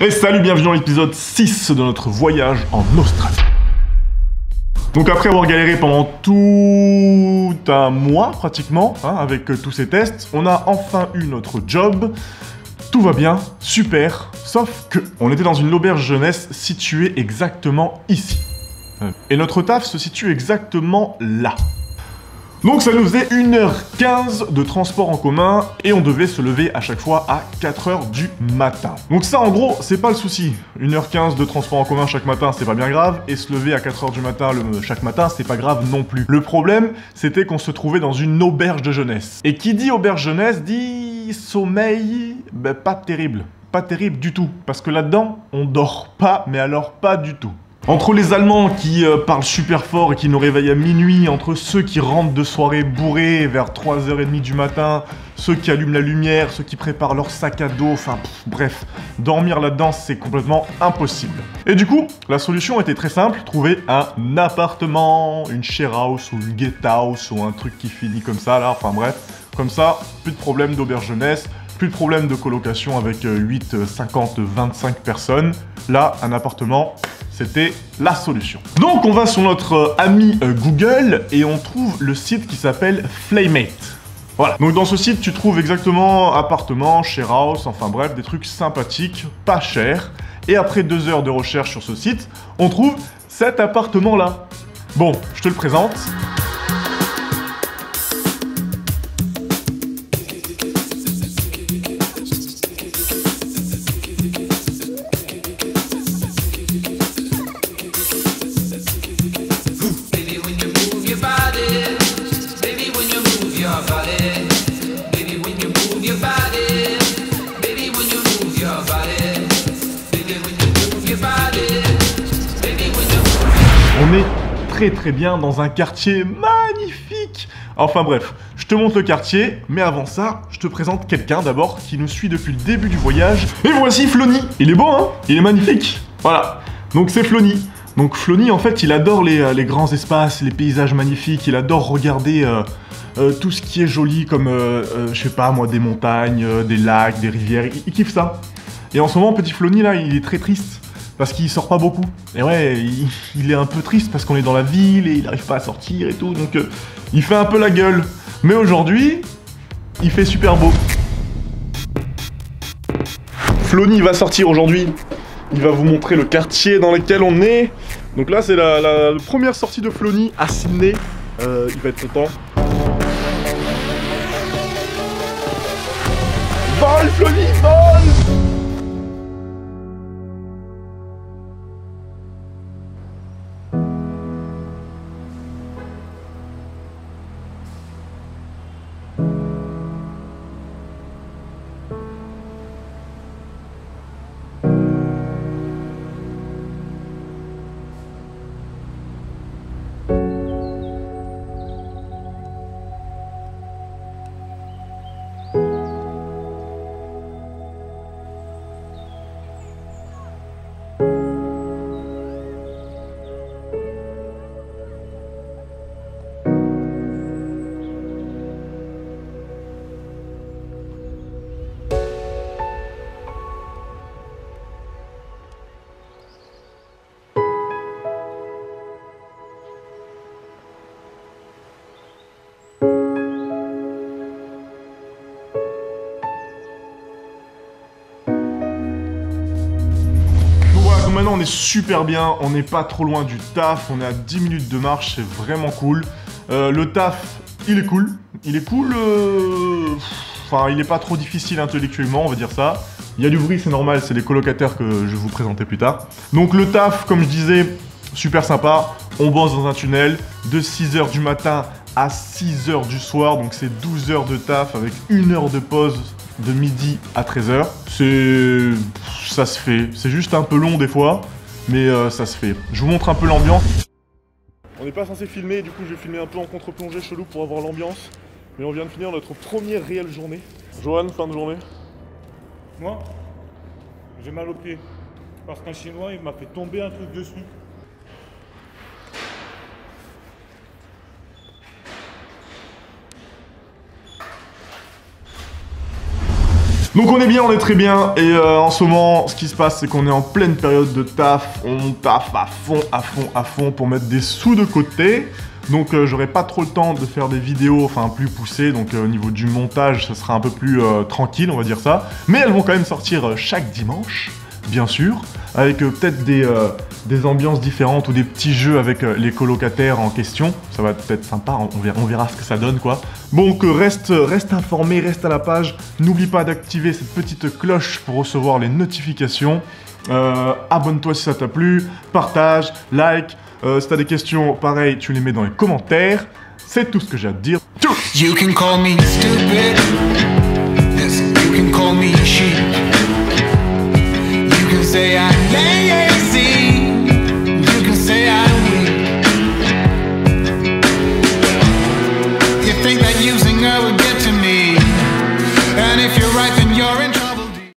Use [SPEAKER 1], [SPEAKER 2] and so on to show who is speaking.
[SPEAKER 1] Et salut, bienvenue dans l'épisode 6 de notre voyage en Australie. Donc après avoir galéré pendant tout un mois pratiquement, avec tous ces tests, on a enfin eu notre job. Tout va bien, super, sauf que on était dans une auberge jeunesse située exactement ici. Et notre taf se situe exactement là. Donc ça nous faisait 1h15 de transport en commun et on devait se lever à chaque fois à 4h du matin. Donc ça en gros, c'est pas le souci. 1h15 de transport en commun chaque matin, c'est pas bien grave, et se lever à 4h du matin chaque matin, c'est pas grave non plus. Le problème, c'était qu'on se trouvait dans une auberge de jeunesse. Et qui dit auberge jeunesse dit sommeil, pas terrible. Pas terrible du tout, parce que là-dedans, on dort pas, mais alors pas du tout. Entre les Allemands qui parlent super fort et qui nous réveillent à minuit, entre ceux qui rentrent de soirée bourrés vers 3h30 du matin, ceux qui allument la lumière, ceux qui préparent leur sac à dos, enfin bref, dormir là-dedans c'est complètement impossible. Et du coup, la solution était très simple, trouver un appartement, une share house ou une get house ou un truc qui finit comme ça là, enfin bref, comme ça, plus de problème d'auberge jeunesse, plus de problème de colocation avec 8, 50, 25 personnes. Là, un appartement, c'était la solution. Donc on va sur notre ami Google et on trouve le site qui s'appelle Flaymate. Voilà. Donc dans ce site, tu trouves exactement appartement, share house, enfin bref, des trucs sympathiques, pas chers. Et après 2 heures de recherche sur ce site, on trouve cet appartement-là. Bon, je te le présente. On est très bien dans un quartier magnifique. Enfin bref, je te montre le quartier, mais avant ça, je te présente quelqu'un d'abord qui nous suit depuis le début du voyage. Et voici Flony. Il est beau, hein? Il est magnifique. Voilà. Donc c'est Flony. Donc Flony, en fait, il adore les grands espaces, les paysages magnifiques. Il adore regarder tout ce qui est joli, comme, je sais pas moi, des montagnes, des lacs, des rivières. Il kiffe ça. Et en ce moment, petit Flony, là, il est très triste. Parce qu'il sort pas beaucoup. Et ouais, il est un peu triste parce qu'on est dans la ville et il arrive pas à sortir et tout. Donc il fait un peu la gueule. Mais aujourd'hui, il fait super beau. Flony va sortir aujourd'hui. Il va vous montrer le quartier dans lequel on est. Donc là, c'est la première sortie de Flony à Sydney. Il va être content. Vole, Flony, vole! Maintenant on est super bien, on n'est pas trop loin du taf, on est à 10 minutes de marche, c'est vraiment cool. Le taf, il est cool. Il est cool, enfin il est pas trop difficile intellectuellement, on va dire ça. Il y a du bruit, c'est normal, c'est les colocataires que je vais vous présenter plus tard. Donc le taf, comme je disais, super sympa. On bosse dans un tunnel de 6h du matin à 6h du soir, donc c'est 12 heures de taf avec 1 heure de pause de midi à 13h. Ça se fait. C'est juste un peu long des fois, mais ça se fait. Je vous montre un peu l'ambiance. On n'est pas censé filmer, du coup je vais filmer un peu en contre-plongée chelou pour avoir l'ambiance. Mais on vient de finir notre première réelle journée. Johan, fin de journée.
[SPEAKER 2] Moi, j'ai mal au pied. Parce qu'un chinois, il m'a fait tomber un truc dessus.
[SPEAKER 1] Donc on est bien, on est très bien, et en ce moment, ce qui se passe, c'est qu'on est en pleine période de taf, on taffe à fond pour mettre des sous de côté. Donc j'aurai pas trop le temps de faire des vidéos, enfin plus poussées, donc au niveau du montage, ça sera un peu plus tranquille, on va dire ça. Mais elles vont quand même sortir chaque dimanche, bien sûr, avec peut-être des ambiances différentes ou des petits jeux avec les colocataires en question. Ça va peut-être sympa, on verra ce que ça donne, quoi. Donc reste informé, reste à la page. N'oublie pas d'activer cette petite cloche pour recevoir les notifications. Abonne-toi si ça t'a plu, partage, like. Si t'as des questions, pareil, tu les mets dans les commentaires. C'est tout ce que j'ai à te dire. Tchou!
[SPEAKER 3] You can call me stupid. Yes, you can call me sheep.